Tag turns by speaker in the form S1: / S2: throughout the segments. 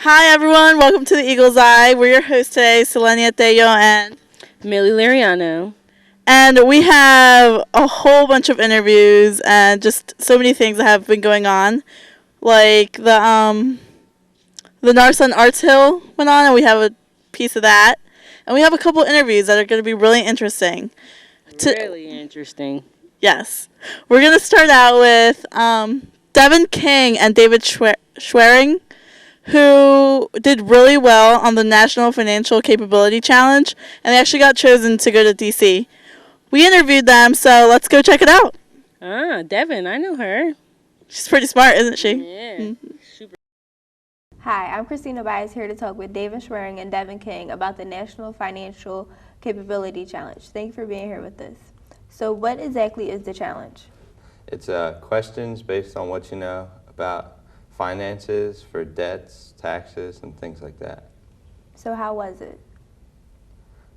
S1: Hi everyone, welcome to the Eagle's Eye. We're your hosts today, Selenia Tello
S2: Millie Lariano.
S1: and we have a whole bunch of interviews and just so many things that have been going on. Like the Narson Arts Hill went on and we have a piece of that. And we have a couple interviews that are going to be really interesting.
S2: Really interesting.
S1: Yes. We're going to start out with Devin King and David Schwering, who did really well on the National Financial Capability Challenge, and they actually got chosen to go to DC. We interviewed them, so let's go check it out.
S2: Devin, I know her.
S1: She's pretty smart, isn't she?
S2: Yeah. Super.
S3: Hi, I'm Christina Bias here to talk with David Schwering and Devin King about the National Financial Capability Challenge. Thank you for being here with us. So what exactly is the challenge?
S4: It's questions based on what you know about finances for debts, taxes, and things like that.
S3: So how was it?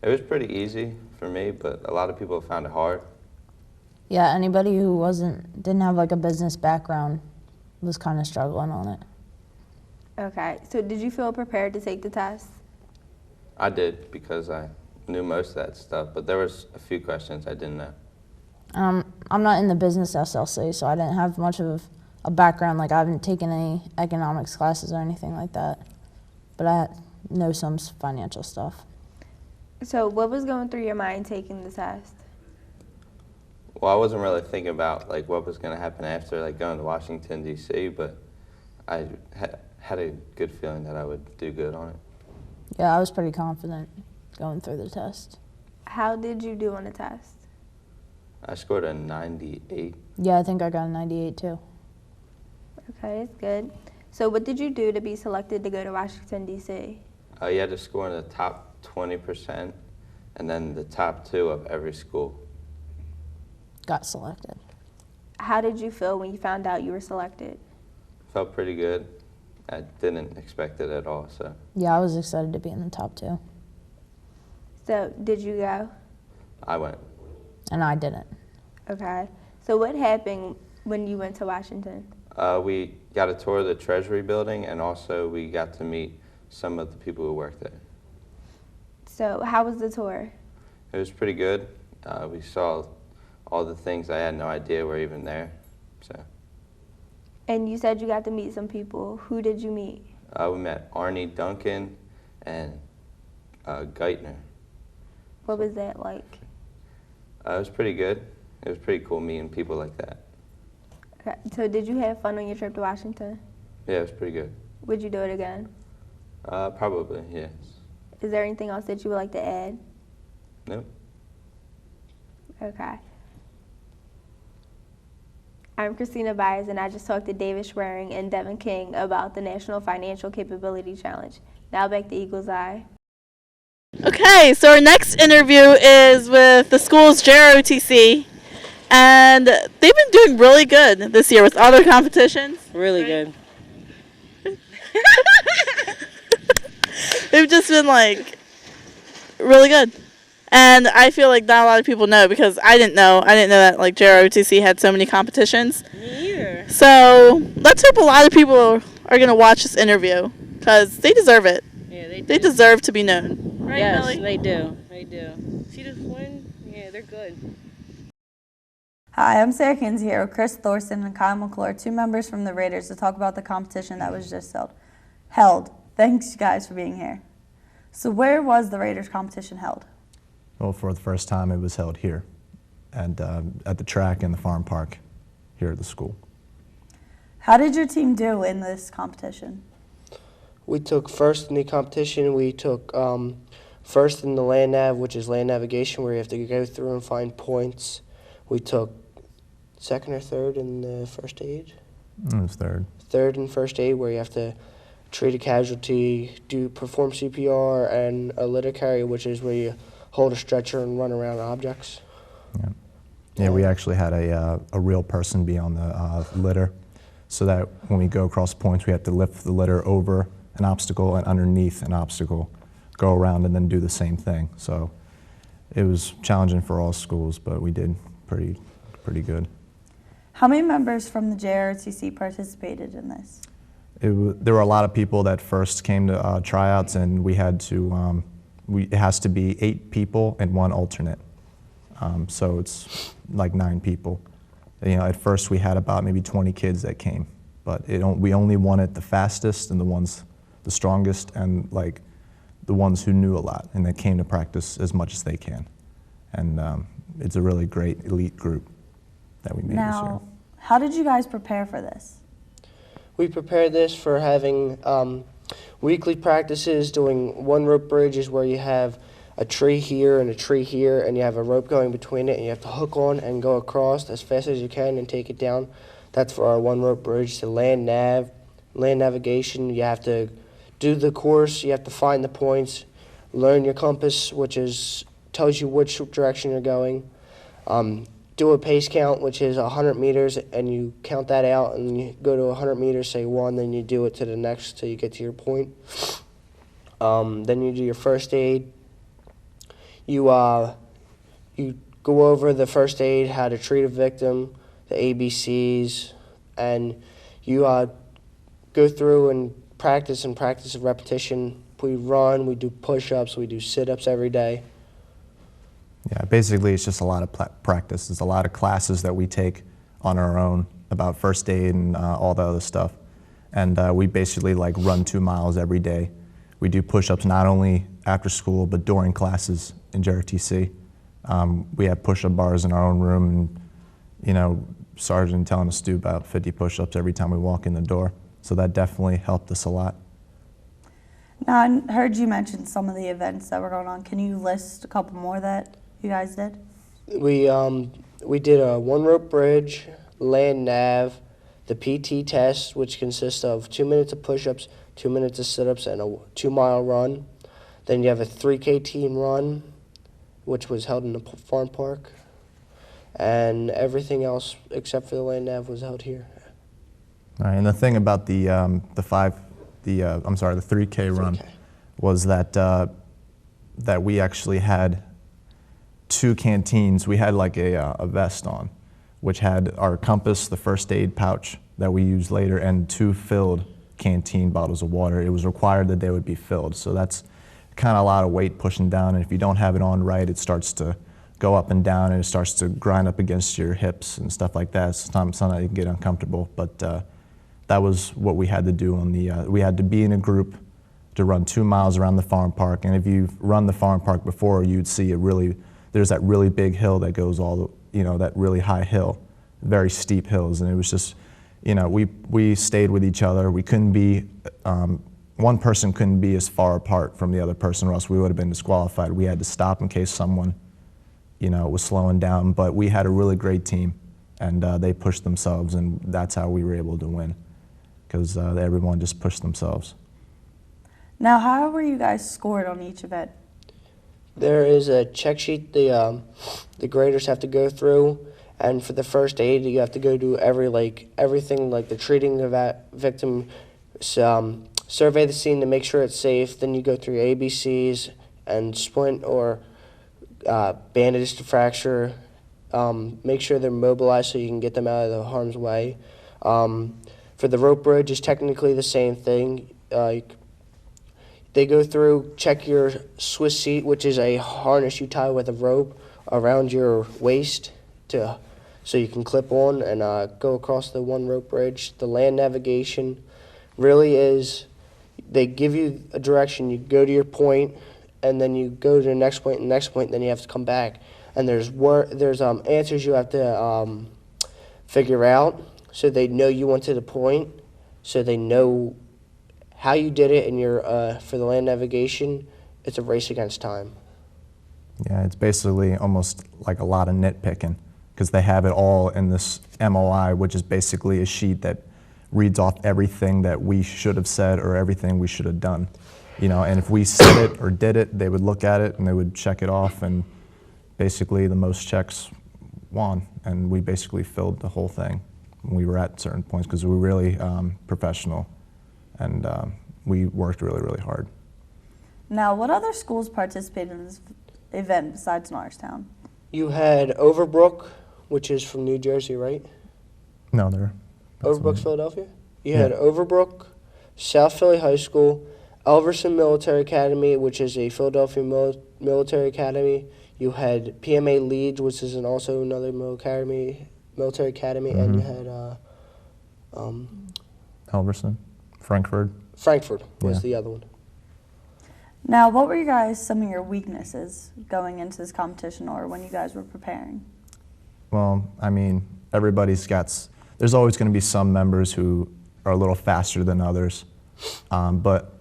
S4: It was pretty easy for me, but a lot of people found it hard.
S5: Yeah, anybody who didn't have like a business background was kind of struggling on it.
S3: Okay, so did you feel prepared to take the test?
S4: I did because I knew most of that stuff, but there was a few questions I didn't know.
S5: I'm not in the business SLC, so I didn't have much of a background. Like I haven't taken any economics classes or anything like that, but I know some financial stuff.
S3: So what was going through your mind taking the test?
S4: Well, I wasn't really thinking about like what was going to happen after like going to Washington D.C., but I had a good feeling that I would do good on it.
S5: Yeah, I was pretty confident going through the test.
S3: How did you do on the test?
S4: I scored a 98.
S5: Yeah, I think I got a 98 too.
S3: Okay, that's good. So what did you do to be selected to go to Washington, D.C.?
S4: You had to score in the top 20% and then the top 2 of every school.
S5: Got selected.
S3: How did you feel when you found out you were selected?
S4: Felt pretty good. I didn't expect it at all, so.
S5: Yeah, I was excited to be in the top 2.
S3: So did you go?
S4: I went.
S5: And I didn't.
S3: Okay. So what happened when you went to Washington?
S4: We got a tour of the Treasury building, and also we got to meet some of the people who work there.
S3: So how was the tour?
S4: It was pretty good. We saw all the things I had no idea were even there. So
S3: And you said you got to meet some people. Who did you meet?
S4: we met Arnie Duncan and Geithner.
S3: What was that like?
S4: It was pretty good. It was pretty cool meeting people like that.
S3: Okay. So did you have fun on your trip to Washington?
S4: Yeah, it was pretty good.
S3: Would you do it again?
S4: Probably, yes.
S3: Is there anything else that you would like to add?
S4: Nope.
S3: Okay. I'm Christina Byers, and I just talked to David Schwering and Devin King about the National Financial Capability Challenge. Now back to Eagle's Eye.
S1: Okay, so our next interview is with the school's JROTC, and they've been doing really good this year with all their competitions.
S2: Really good.
S1: They've just been like really good. And I feel like not a lot of people know because I didn't know. I didn't know that like JROTC had so many competitions.
S2: Me either.
S1: So let's hope a lot of people are going to watch this interview because they deserve it.
S2: Yeah, they do.
S1: They deserve to be known. Right,
S2: Yes,
S1: Millie?
S2: they do. They do. See this one? Yeah, they're good.
S6: Hi, I'm Sarah Kinsey here with Chris Thorson and Kyle McClure, 2 members from the Raiders, to talk about the competition that was just held. Thanks, you guys, for being here. So where was the Raiders competition held?
S7: Well, for the first time, it was held here, and at the track in the farm park here at the school.
S6: How did your team do in this competition?
S8: We took first in the competition. We took first in the land nav, which is land navigation, where you have to go through and find points. We took second or third in the first aid.
S7: It was third.
S8: Third in first aid, where you have to treat a casualty, perform CPR, and a litter carry, which is where you hold a stretcher and run around objects.
S7: Yeah, we actually had a real person be on the litter, so that when we go across points, we have to lift the litter over an obstacle and underneath an obstacle, go around and then do the same thing. So it was challenging for all schools, but we did pretty good.
S6: How many members from the JROTC participated in this?
S7: There were a lot of people that first came to tryouts, and we had to, it has to be 8 people and 1 alternate. So it's like 9 people. You know, at first we had about maybe 20 kids that came, but we only wanted the fastest and the strongest, and like the ones who knew a lot and that came to practice as much as they can. And it's a really great elite group that we made this year.
S6: Now, how did you guys prepare for this?
S8: We prepared this for having weekly practices, doing one rope bridges where you have a tree here and a tree here, and you have a rope going between it, and you have to hook on and go across as fast as you can and take it down. That's for our one rope bridge. The land navigation, you have to do the course, you have to find the points, learn your compass, which tells you which direction you're going. Do a pace count, which is 100 meters, and you count that out, and you go to 100 meters, say 1, then you do it to the next till you get to your point. Then you do your first aid. You go over the first aid, how to treat a victim, the ABCs, and you go through and practice a repetition. We run, we do push-ups, we do sit-ups every day.
S7: Yeah, basically it's just a lot of practice. There's a lot of classes that we take on our own about first aid and all the other stuff. And we basically like run 2 miles every day. We do push-ups not only after school, but during classes in JRTC. We have push-up bars in our own room, and you know, Sergeant telling us to do about 50 push-ups every time we walk in the door. So that definitely helped us a lot.
S6: Now, I heard you mention some of the events that were going on. Can you list a couple more that you guys did?
S8: We did a one rope bridge, land nav, the PT test, which consists of 2 minutes of push-ups, 2 minutes of sit-ups, and a 2-mile run. Then you have a 3K team run, which was held in the farm park, and everything else except for the land nav was held here.
S7: All right, and the thing about the 3K run
S8: 3K.
S7: was that we actually had 2 canteens. We had like a vest on, which had our compass, the first aid pouch that we used later, and 2 filled canteen bottles of water. It was required that they would be filled. So that's kind of a lot of weight pushing down, and if you don't have it on right, it starts to go up and down, and it starts to grind up against your hips and stuff like that. Sometimes you can get uncomfortable, but that was what we had to do on the, we had to be in a group to run 2 miles around the farm park, and if you've run the farm park before, you'd see there's that really big hill that goes that really high hill, very steep hills, and it was just, we stayed with each other. We couldn't be, one person couldn't be as far apart from the other person, or else we would have been disqualified. We had to stop in case someone, was slowing down, but we had a really great team, and they pushed themselves, and that's how we were able to win, because everyone just pushed themselves.
S6: Now, how were you guys scored on each event?
S8: There is a check sheet the graders have to go through, and for the first aid, you have to go do everything like the treating of that victim, survey the scene to make sure it's safe. Then you go through your ABCs and splint or bandage to fracture. Make sure they're mobilized so you can get them out of the harm's way. For the rope bridge, it's technically the same thing. They go through, check your Swiss seat, which is a harness you tie with a rope around your waist so you can clip on and go across the one rope bridge. The land navigation really is, they give you a direction, you go to your point, and then you go to the next point, and the next point, then you have to come back. And there's answers you have to figure out so they know you went to the point, so they know how you did it, and for the land navigation, it's a race against time.
S7: Yeah, it's basically almost like a lot of nitpicking, because they have it all in this MOI, which is basically a sheet that reads off everything that we should have said or everything we should have done. And if we said it or did it, they would look at it and they would check it off, and basically the most checks won, and we basically filled the whole thing when we were at certain points, because we were really professional, and we worked really, really hard.
S6: Now, what other schools participated in this event besides Norristown?
S8: You had Overbrook, which is from New Jersey, right?
S7: No, they're
S8: Overbrook's Philadelphia? You had Overbrook, South Philly High School, Elverson Military Academy, which is a Philadelphia military academy. You had PMA Leeds, which is also another military academy, and you had
S7: Elverson, Frankfurt.
S8: Frankfurt was
S7: Yeah.
S8: the other one.
S6: Now, what were some of your weaknesses going into this competition or when you guys were preparing?
S7: Well, I mean, there's always going to be some members who are a little faster than others. But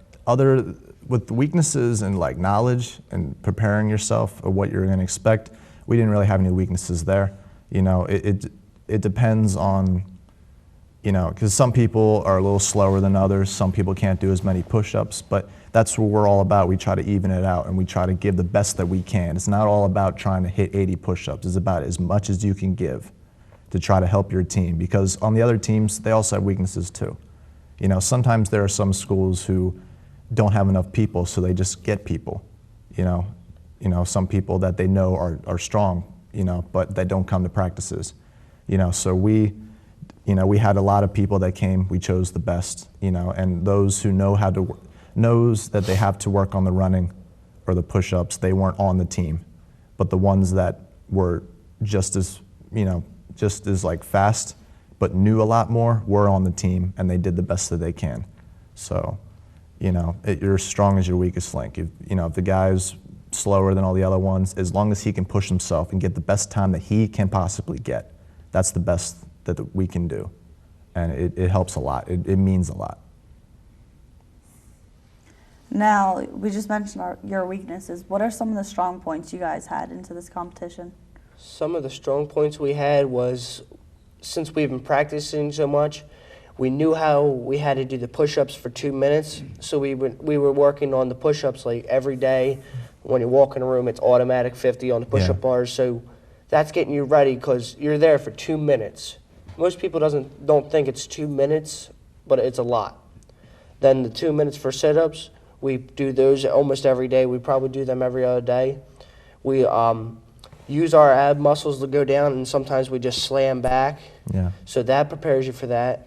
S7: with the weaknesses and like knowledge and preparing yourself of what you're going to expect, we didn't really have any weaknesses there. You know, it depends on, you know, because some people are a little slower than others. Some people can't do as many push-ups, but that's what we're all about. We try to even it out and we try to give the best that we can. It's not all about trying to hit 80 push-ups. It's about as much as you can give to try to help your team, because on the other teams, they also have weaknesses too. You know, sometimes there are some schools who don't have enough people, so they just get people. You know, some people that they know are strong, you know, but they don't come to practices. You know, so we had a lot of people that came. We chose the best, you know, and those who knows that they have to work on the running or the push-ups, they weren't on the team. But the ones that were just as like fast, but knew a lot more, were on the team, and they did the best that they can. So, you know, you're as strong as your weakest link. If the guy's slower than all the other ones, as long as he can push himself and get the best time that he can possibly get, that's the best that we can do. And it helps a lot. It means a lot.
S6: Now, we just mentioned your weaknesses. What are some of the strong points you guys had into this competition?
S8: Some of the strong points we had was, since we've been practicing so much, we knew how we had to do the push-ups for 2 minutes. So we were working on the push-ups like every day. When you walk in a room, it's automatic 50 on the push-up bars. So that's getting you ready because you're there for 2 minutes. Most people don't think it's 2 minutes, but it's a lot. Then the 2 minutes for sit-ups, we do those almost every day. We probably do them every other day. We use our ab muscles to go down, and sometimes we just slam back.
S7: Yeah.
S8: So that prepares you for that.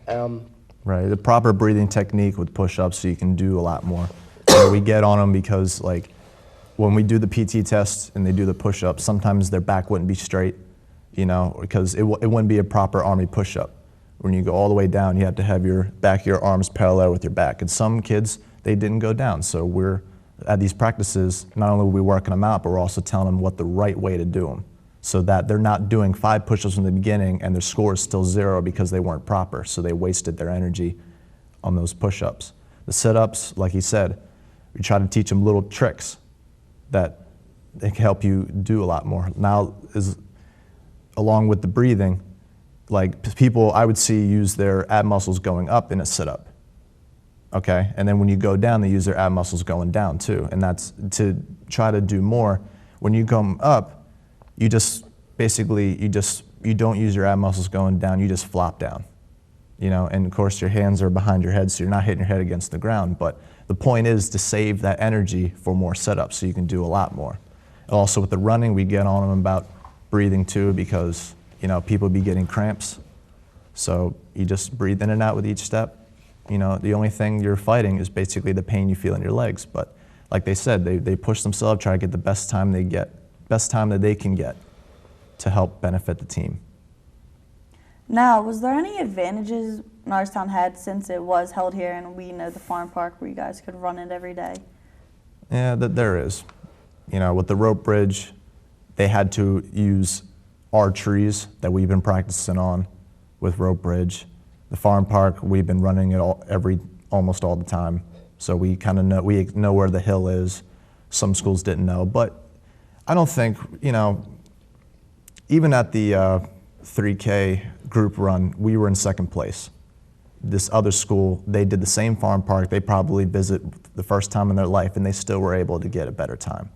S7: Right, the proper breathing technique with push-ups so you can do a lot more. So we get on them because, like, when we do the PT test and they do the push-ups, sometimes their back wouldn't be straight, you know, because it wouldn't be a proper Army push-up. When you go all the way down, you have to have your back of your arms parallel with your back. And some kids, they didn't go down. So we're at these practices, not only are we working them out, but we're also telling them what the right way to do them, so that they're not doing 5 push-ups from the beginning and their score is still 0 because they weren't proper, so they wasted their energy on those push-ups. The sit-ups, like he said, we try to teach them little tricks that they can help you do a lot more. Now, along with the breathing, like people I would see use their ab muscles going up in a sit-up. Okay, and then when you go down, they use their ab muscles going down too. And that's to try to do more. When you come up, you just basically, you don't use your ab muscles going down, you just flop down. You know, and of course your hands are behind your head, so you're not hitting your head against the ground. But the point is to save that energy for more setups so you can do a lot more. Also with the running, we get on them about breathing too, because, you know, people be getting cramps. So you just breathe in and out with each step. You know, the only thing you're fighting is basically the pain you feel in your legs. But like they said, they push themselves, try to get the best time that they can get to help benefit the team.
S6: Now, was there any advantages Norristown had since it was held here and we know the farm park where you guys could run it every day?
S7: Yeah, there is. You know, with the rope bridge, they had to use our trees that we've been practicing on with rope bridge. The farm park, we've been running it almost all the time, so we kind of know where the hill is. Some schools didn't know, but I don't think, you know, even at the 3K group run, we were in second place. This other school, they did the same farm park. They probably visit the first time in their life, and they still were able to get a better time.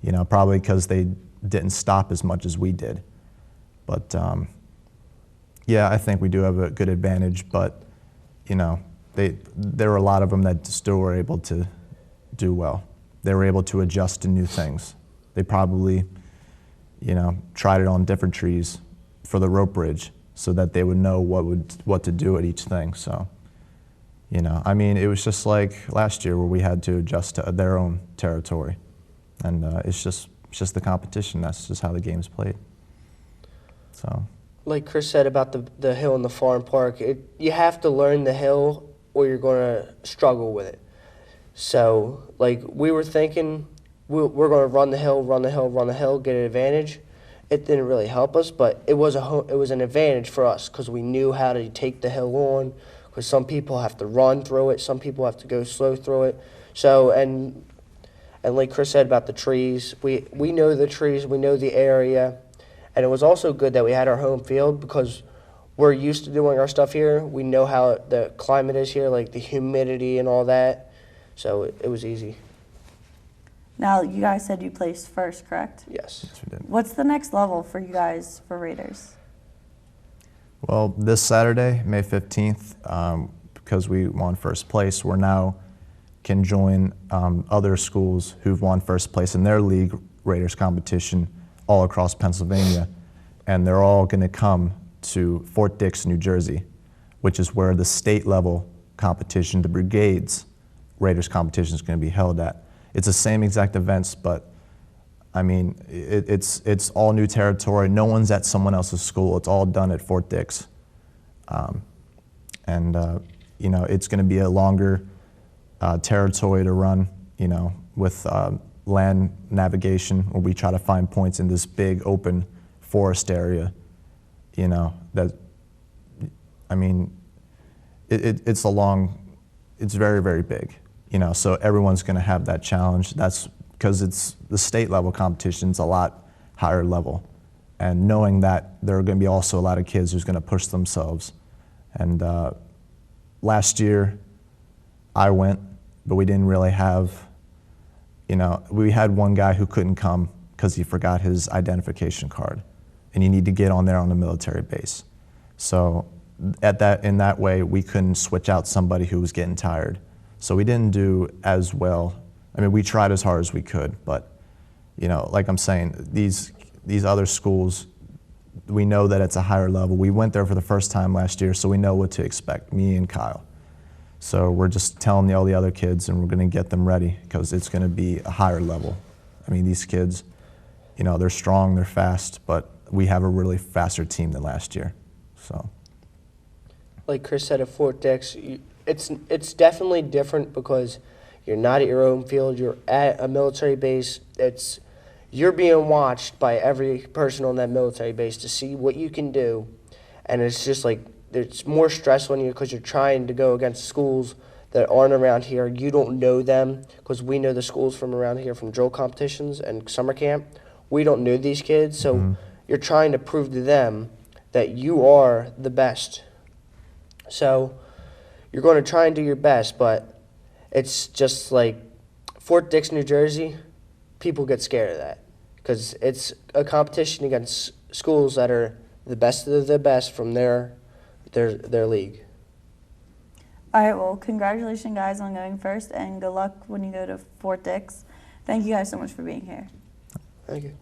S7: You know, probably because they didn't stop as much as we did. But yeah, I think we do have a good advantage, but, you know, there were a lot of them that still were able to do well. They were able to adjust to new things. They probably, you know, tried it on different trees for the rope bridge so that they would know what to do at each thing. So, You know, I mean, it was just like last year where we had to adjust to their own territory. And it's just the competition. That's just how the game's played. So.
S8: Like Chris said about the hill in the farm park, you have to learn the hill or you're going to struggle with it. So, like, we were thinking we're going to run the hill, get an advantage. It didn't really help us, but it was an advantage for us because we knew how to take the hill on. Because some people have to run through it, some people have to go slow through it. So, and like Chris said about the trees, we know the trees, we know the area. And it was also good that we had our home field because we're used to doing our stuff here. We know how the climate is here, like the humidity and all that. So it was easy.
S6: Now, you guys said you placed first, correct?
S8: Yes.
S7: Yes, we did.
S6: What's the next level for you guys for Raiders?
S7: Well, this Saturday, May 15th, because we won first place, we're now can join other schools who've won first place in their league Raiders competition all across Pennsylvania, and they're all going to come to Fort Dix, New Jersey, which is where the state level competition, the Brigades Raiders competition, is going to be held at. It's the same exact events, but I mean, it's all new territory. No one's at someone else's school. It's all done at Fort Dix, you know, it's going to be a longer territory to run. You know, with land navigation, where we try to find points in this big open forest area. You know, that, I mean, it's very, very big. You know, so everyone's going to have that challenge. That's because it's the state level competition's a lot higher level, and knowing that there are going to be also a lot of kids who's going to push themselves. And last year, I went, but we didn't really have. You know, we had one guy who couldn't come because he forgot his identification card, and you need to get on there on the military base. So in that way, we couldn't switch out somebody who was getting tired. So we didn't do as well. I mean, we tried as hard as we could, but you know, like I'm saying, these other schools, we know that it's a higher level. We went there for the first time last year, so we know what to expect, me and Kyle. So we're just telling all the other kids, and we're going to get them ready because it's going to be a higher level. I mean, these kids, you know, they're strong, they're fast, but we have a really faster team than last year. So,
S8: Like Chris said at Fort Dix, it's definitely different because you're not at your own field. You're at a military base. You're being watched by every person on that military base to see what you can do, and it's just like there's more stress on you because you're trying to go against schools that aren't around here. You don't know them because we know the schools from around here from drill competitions and summer camp. We don't know these kids, so you're trying to prove to them that you are the best. So you're going to try and do your best, but it's just like Fort Dix, New Jersey, people get scared of that because it's a competition against schools that are the best of the best from their league.
S6: All right, well, congratulations, guys, on going first, and good luck when you go to Fort Dix. Thank you guys so much for being here.
S8: Thank you.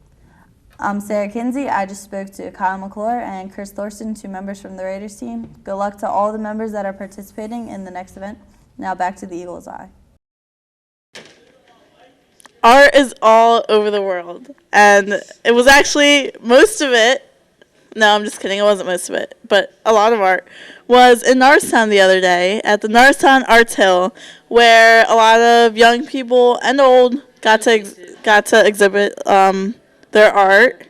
S6: I'm Sarah Kinsey. I just spoke to Kyle McClure and Chris Thorson, 2 members from the Raiders team. Good luck to all the members that are participating in the next event. Now back to the Eagles Eye.
S1: Art is all over the world, and it was actually most of it. No, I'm just kidding. It wasn't most of it, but a lot of art was in Norristown the other day at the Norristown Arts Hill, where a lot of young people and old got to exhibit their art.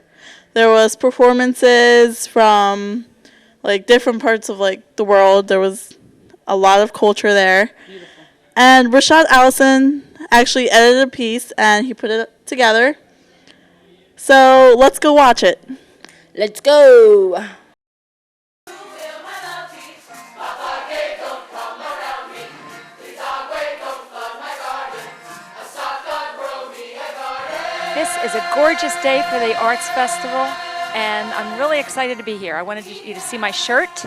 S1: There was performances from like different parts of like the world. There was a lot of culture there. Beautiful. And Rashad Allison actually edited a piece and he put it together. So let's go watch it.
S2: Let's go.
S9: This is a gorgeous day for the Arts Festival, and I'm really excited to be here. I wanted you to see my shirt,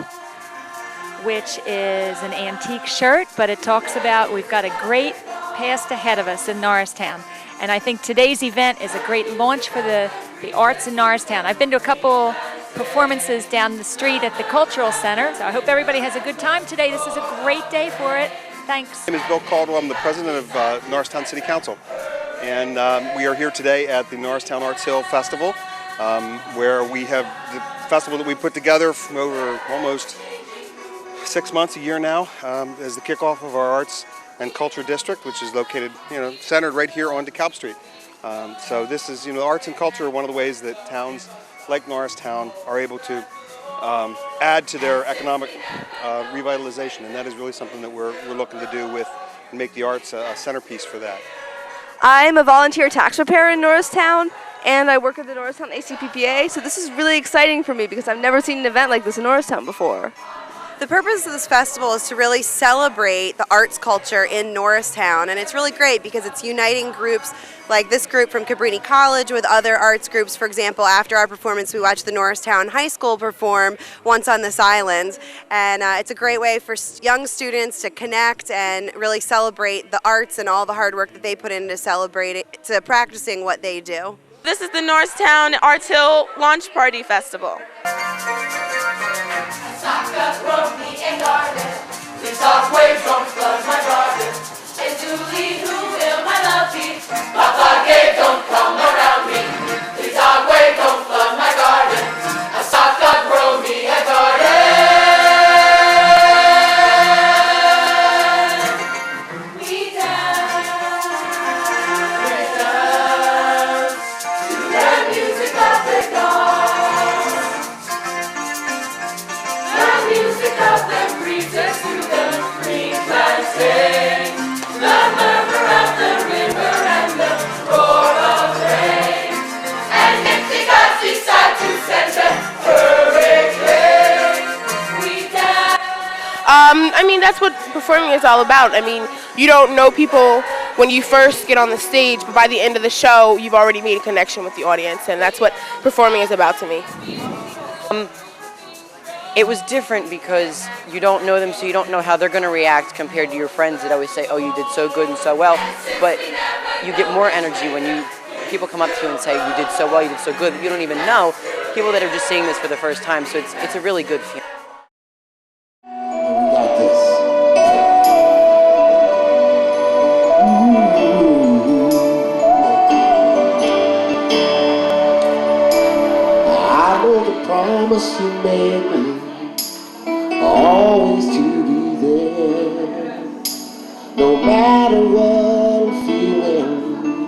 S9: which is an antique shirt, but it talks about we've got a great past ahead of us in Norristown. And I think today's event is a great launch for the arts in Norristown. I've been to a couple performances down the street at the Cultural Center, so I hope everybody has a good time today. This is a great day for it. Thanks.
S10: My name is Bill Caldwell. I'm the president of Norristown City Council. And we are here today at the Norristown Arts Hill Festival, where we have the festival that we put together from over almost 6 months, a year now, as the kickoff of our Arts and Culture District, which is located, centered right here on DeKalb Street. So this is, arts and culture are one of the ways that towns like Norristown are able to add to their economic revitalization, and that is really something that we're looking to do with and make the arts a centerpiece for that.
S11: I'm a volunteer tax preparer in Norristown, and I work at the Norristown ACPPA, so this is really exciting for me because I've never seen an event like this in Norristown before.
S12: The purpose of this festival is to really celebrate the arts culture in Norristown, and it's really great because it's uniting groups like this group from Cabrini College with other arts groups. For example, after our performance, we watched the Norristown High School perform Once on This Island, and it's a great way for young students to connect and really celebrate the arts and all the hard work that they put into to practicing what they do.
S13: This is the Norristown Arts Hill Launch Party Festival. That's what performing is all about. You don't know people when you first get on the stage, but by the end of the show, you've already made a connection with the audience, and that's what performing is about to me.
S14: It was different because you don't know them, so you don't know how they're going to react compared to your friends that always say, oh, you did so good and so well, but you get more energy when people come up to you and say, you did so well, you did so good. You don't even know people that are just seeing this for the first time, so it's a really good feeling.
S15: Promise you made me always to be there. No matter what I'm feeling,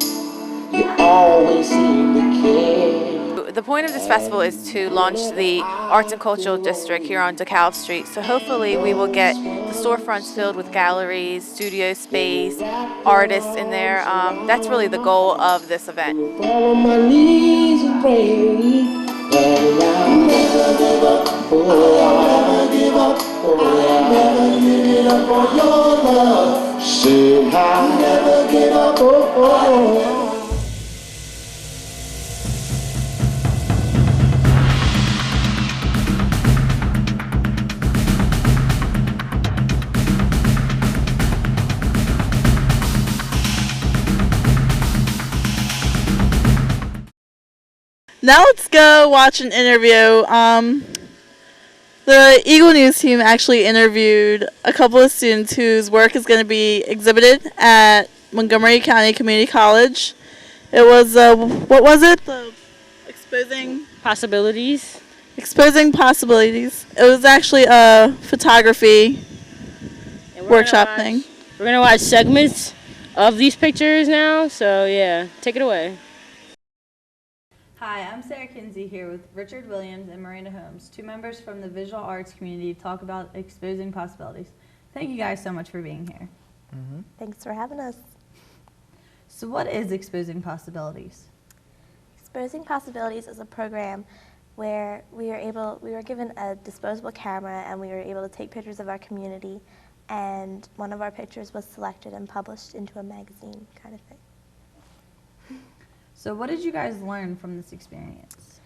S15: you always seem to care.
S13: The point of this festival is to launch the Arts and Cultural District here on DeKalb Street. So hopefully we will get the storefronts filled with galleries, studio space, artists in there. That's really the goal of this event.
S15: Fall on my knees and pray. And I'll never give up, oh, I'll never give up, oh, I'll never give it up on your love. Say I'll never give up, oh, oh, oh.
S1: Now let's go watch an interview. The Eagle News team actually interviewed a couple of students whose work is going to be exhibited at Montgomery County Community College. It was, what was it? The Exposing
S2: Possibilities.
S1: Exposing Possibilities. It was actually a photography workshop thing.
S2: We're going to watch segments of these pictures now, so yeah, take it away.
S6: Hi, I'm Sarah Kinsey here with Richard Williams and Miranda Holmes, two members from the visual arts community to talk about exposing possibilities. Thank you guys so much for being here.
S16: Thanks for having us.
S6: So what is Exposing Possibilities?
S16: Exposing Possibilities is a program where we were given a disposable camera and we were able to take pictures of our community, and one of our pictures was selected and published into a magazine kind of thing.
S6: So what did you guys learn from this experience?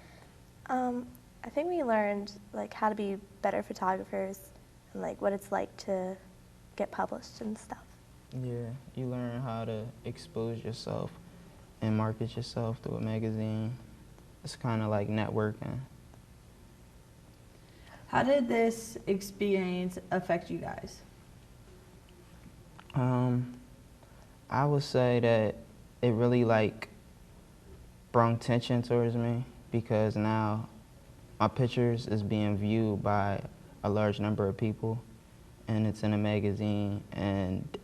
S16: I think we learned how to be better photographers and what it's like to get published and stuff.
S17: Yeah, you learn how to expose yourself and market yourself through a magazine. It's kind of like networking.
S6: How did this experience affect you guys?
S17: I would say that it really like brought tension towards me because now my pictures is being viewed by a large number of people and it's in a magazine, and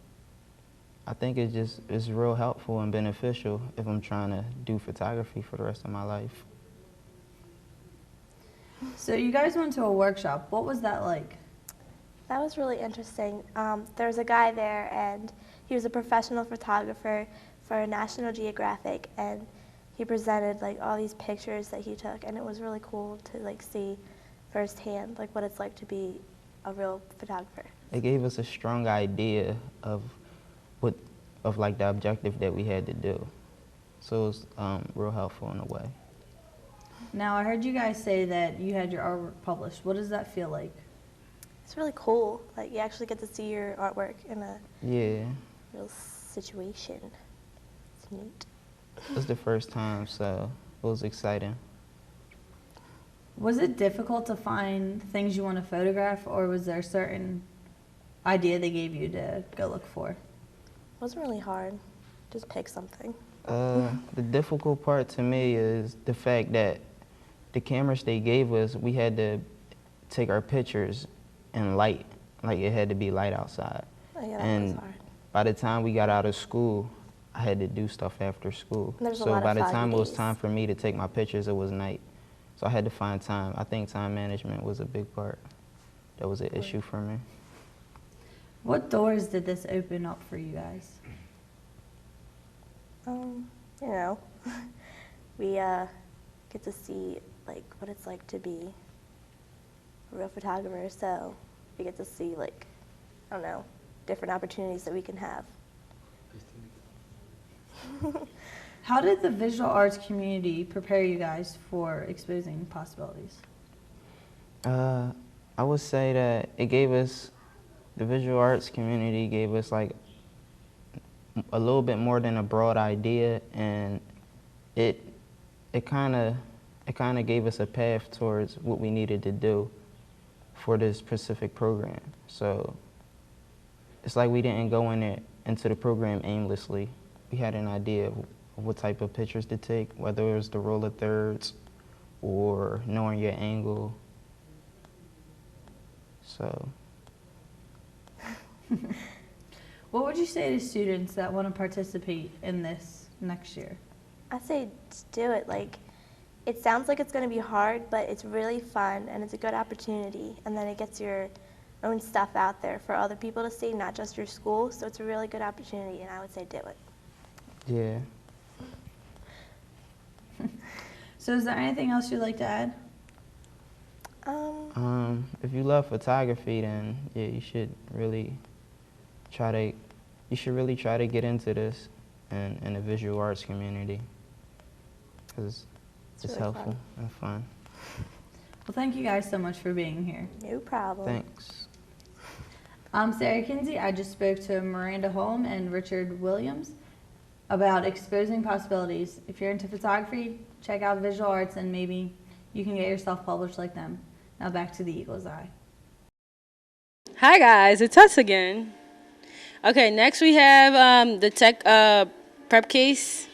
S17: I think it's real helpful and beneficial if I'm trying to do photography for the rest of my life.
S6: So you guys went to a workshop. What was that like?
S16: That was really interesting. There was a guy there, and he was a professional photographer for National Geographic, and he presented like all these pictures that he took, and it was really cool to like see firsthand like what it's like to be a real photographer.
S17: It gave us a strong idea of like the objective that we had to do. So it was real helpful in a way.
S6: Now, I heard you guys say that you had your artwork published. What does that feel like?
S16: It's really cool. Like you actually get to see your artwork in a real situation. It's neat.
S17: It was the first time, so it was exciting.
S6: Was it difficult to find things you want to photograph, or was there a certain idea they gave you to go look for?
S16: It wasn't really hard. Just pick something.
S17: The difficult part to me is the fact that the cameras they gave us, we had to take our pictures in light. Like it had to be light outside.
S16: Oh, yeah, that
S17: and
S16: was hard.
S17: by the time we got out of school, I had to do stuff after school.
S16: There's a
S17: So
S16: lot
S17: by
S16: of
S17: the time
S16: foggy
S17: it was
S16: days.
S17: time for me to take my pictures, it was night. So I had to find time. I think time management was a big part. That was an issue for me.
S6: What doors did this open up for you guys?
S16: You know, we get to see like what it's like to be a real photographer. So we get to see like, I don't know, different opportunities that we can have.
S6: How did the visual arts community prepare you guys for exposing possibilities?
S17: I would say that it gave us, the visual arts community gave us like a little bit more than a broad idea, and it kind of gave us a path towards what we needed to do for this specific program. So it's like we didn't go into the program aimlessly. We had an idea of what type of pictures to take, whether it was the roll of thirds or knowing your angle. So.
S6: What would you say to students that want to participate in this next year?
S16: I say just do it. Like, it sounds like it's going to be hard, but it's really fun and it's a good opportunity. And then it gets your own stuff out there for other people to see, not just your school. So it's a really good opportunity, and I would say do it.
S17: Yeah.
S6: So is there anything else you'd like to add?
S17: If you love photography, then yeah, you should really try to get into this in the visual arts community, because it's
S16: really
S17: helpful and fun.
S6: Well, thank you guys so much for being here.
S16: No problem.
S17: Thanks.
S6: I'm Sarah Kinsey. I just spoke to Miranda Holm and Richard Williams about exposing possibilities. If you're into photography, check out visual arts and maybe you can get yourself published like them. Now back to the Eagle's Eye.
S2: Hi guys, it's us again. Okay, next we have the tech prep case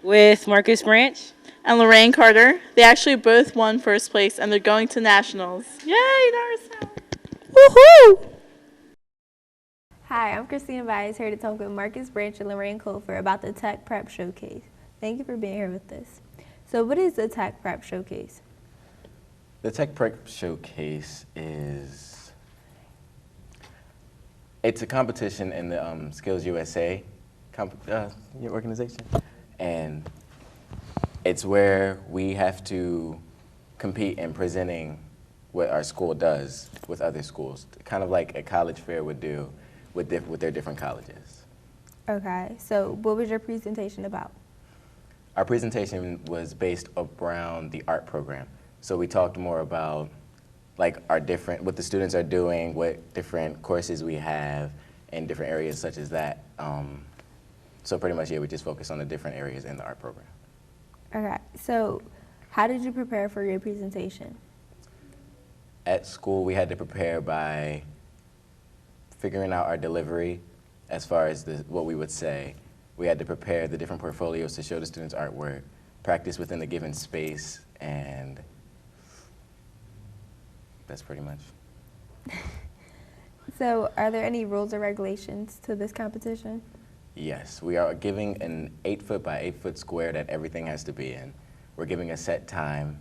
S2: with Marcus Branch
S1: and Lorraine Carter. They actually both won first place, and they're going to nationals. Yay, Norristown! Woohoo!
S3: Hi, I'm Christina Bias, here to talk with Marcus Branch and Lorraine Colfer about the Tech Prep Showcase. Thank you for being here with us. So what is the Tech Prep Showcase?
S18: The Tech Prep Showcase it's a competition in the Skills USA your organization, and it's where we have to compete in presenting what our school does with other schools, kind of like a college fair would do with their different colleges.
S3: Okay, so what was your presentation about?
S18: Our presentation was based around the art program. So we talked more about like what the students are doing, what different courses we have in different areas such as that. So pretty much, yeah, we just focus on the different areas in the art program.
S3: Okay, so how did you prepare for your presentation?
S18: At school, we had to prepare by figuring out our delivery as far as what we would say. We had to prepare the different portfolios to show the students artwork, practice within the given space, and that's pretty much.
S3: So are there any rules or regulations to this competition?
S18: Yes, we are giving an 8-foot by 8-foot square that everything has to be in. We're giving a set time,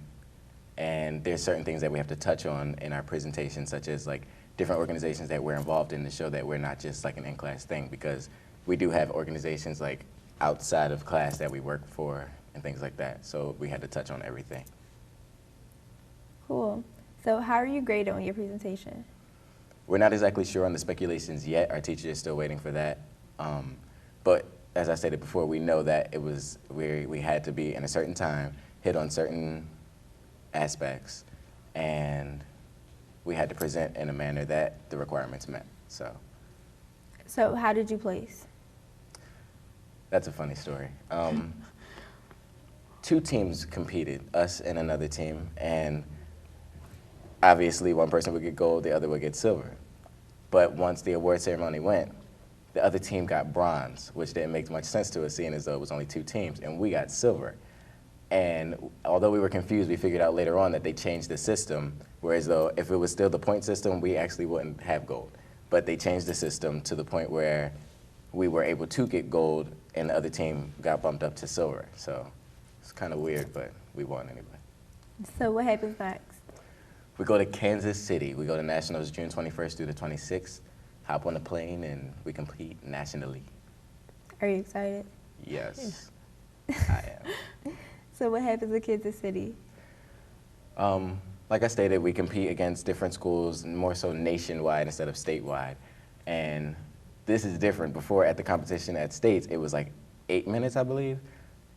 S18: and there's certain things that we have to touch on in our presentation, such as like different organizations that we're involved in to show that we're not just like an in-class thing, because we do have organizations like outside of class that we work for and things like that. So we had to touch on everything.
S3: Cool. So how are you graded on your presentation?
S18: We're not exactly sure on the speculations yet. Our teacher is still waiting for that. But as I stated before, we know that it was we had to be in a certain time, hit on certain aspects, and we had to present in a manner that the requirements met.
S3: So how did you place?
S18: That's a funny story. 2 teams competed, us and another team, and obviously one person would get gold, the other would get silver. But once the award ceremony went, the other team got bronze, which didn't make much sense to us, seeing as though it was only 2 teams, and we got silver. And although we were confused, we figured out later on that they changed the system, whereas though if it was still the point system, we actually wouldn't have gold. But they changed the system to the point where we were able to get gold and the other team got bumped up to silver. So it's kind of weird, but we won anyway.
S3: So what happens next?
S18: We go to Kansas City. We go to Nationals June 21st through the 26th, hop on a plane, and we compete nationally.
S3: Are you excited?
S18: Yes, I am.
S3: So what happens in Kansas City?
S18: Like I stated, we compete against different schools, more so nationwide instead of statewide. And this is different. Before at the competition at states, it was like 8 minutes, I believe.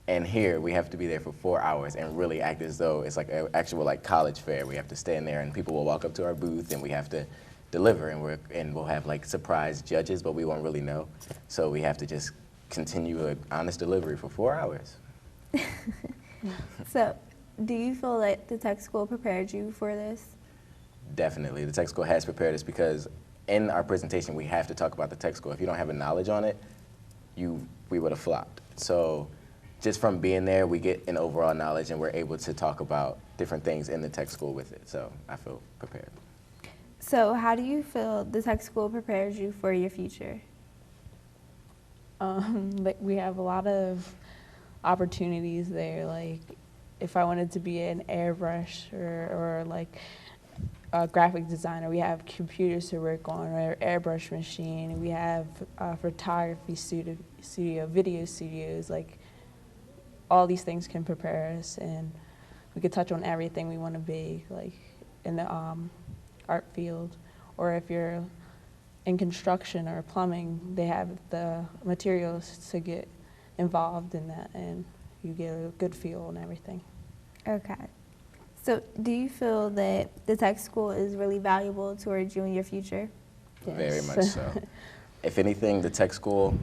S18: And here we have to be there for 4 hours and really act as though it's like an actual like college fair. We have to stand there and people will walk up to our booth and we have to deliver, and we'll have like surprise judges, but we won't really know. So we have to just continue an honest delivery for 4 hours.
S3: So do you feel like the tech school prepared you for this?
S18: Definitely. The tech school has prepared us because in our presentation, we have to talk about the tech school. If you don't have a knowledge on it, we would have flopped. So just from being there, we get an overall knowledge and we're able to talk about different things in the tech school with it. So I feel prepared.
S3: So how do you feel the tech school prepares you for your future?
S19: Like we have a lot of opportunities there. Like if I wanted to be an airbrush or like a graphic designer, we have computers to work on, or airbrush machine. We have photography studio, video studios. Like all these things can prepare us, and we could touch on everything we want to be, like in the art field. Or if you're in construction or plumbing, they have the materials to get involved in that, and you get a good feel and everything.
S3: Okay. So do you feel that the tech school is really valuable towards you in your future?
S18: Yes. Very much so. If anything, the tech school,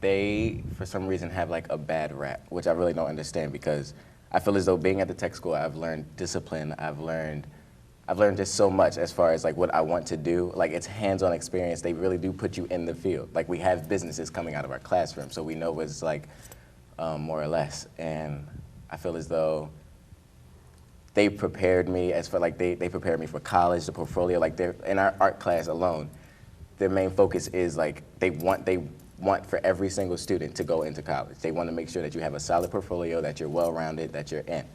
S18: they, for some reason, have like a bad rap, which I really don't understand, because I feel as though being at the tech school, I've learned discipline, I've learned just so much as far as like what I want to do. Like it's hands-on experience. They really do put you in the field. Like we have businesses coming out of our classroom, so we know what it's like more or less. And I feel as though they prepared me as for like they prepared me for college, the portfolio. Like they're in our art class alone, their main focus is like they want for every single student to go into college. They want to make sure that you have a solid portfolio, that you're well-rounded, that you're in.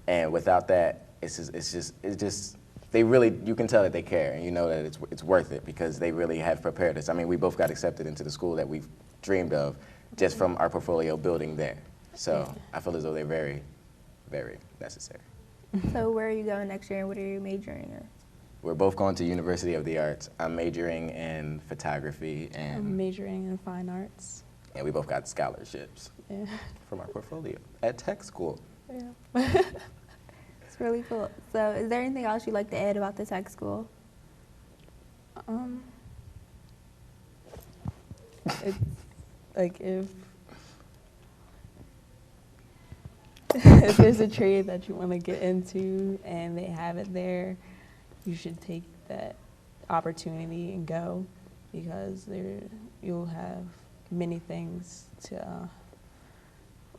S18: And without that, it's just they really, you can tell that they care, and you know that it's worth it because they really have prepared us. I mean, we both got accepted into the school that we've dreamed of just from our portfolio building there. So I feel as though they're very, very necessary.
S3: So where are you going next year, and what are you majoring in?
S18: We're both going to University of the Arts. I'm majoring in photography, and
S19: I'm majoring in fine arts.
S18: And we both got scholarships from our portfolio at tech school.
S3: Yeah. It's really cool. So is there anything else you'd like to add about the tech school?
S19: It's like if there's a trade that you want to get into and they have it there, you should take that opportunity and go. because you'll have many things to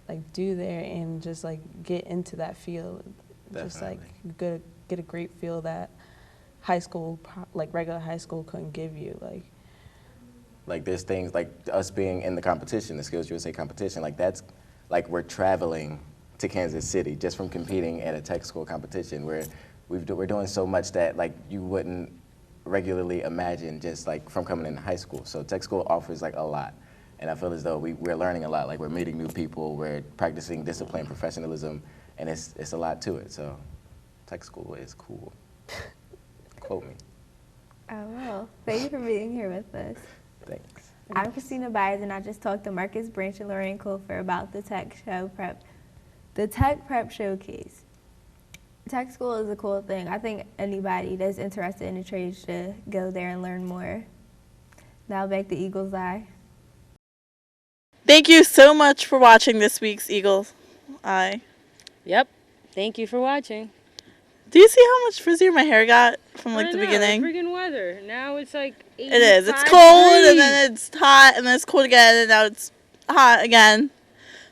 S19: like do there and just like get into that field. Just like get a great feel that high school, like regular high school, couldn't give you.
S18: Like there's things like us being in the competition, the Skills USA competition, like that's like we're traveling to Kansas City just from competing at a tech school competition where we're doing so much that like you wouldn't regularly imagine just like from coming into high school. So tech school offers like a lot. And I feel as though we're learning a lot, like we're meeting new people, we're practicing discipline, professionalism, and it's a lot to it. So tech school is cool. Quote me.
S3: Oh, well, thank you for being here with us.
S18: Thanks.
S3: I'm Christina Byers, and I just talked to Marcus Branch and Lorraine Colfer about the Tech Prep Showcase. Tech school is a cool thing. I think anybody that's interested in the trade should go there and learn more. Now back to Eagle's Eye.
S1: Thank you so much for watching this week's Eagle's Eye.
S2: Yep. Thank you for watching.
S1: Do you see how much frizzier my hair got from like
S2: I
S1: the
S2: know,
S1: beginning?
S2: Freaking weather. Now it's like 85
S1: It is. It's cold and then it's hot and then it's cold again and now it's hot again.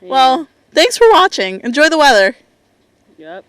S2: Yeah.
S1: Well, thanks for watching. Enjoy the weather.
S2: Yep.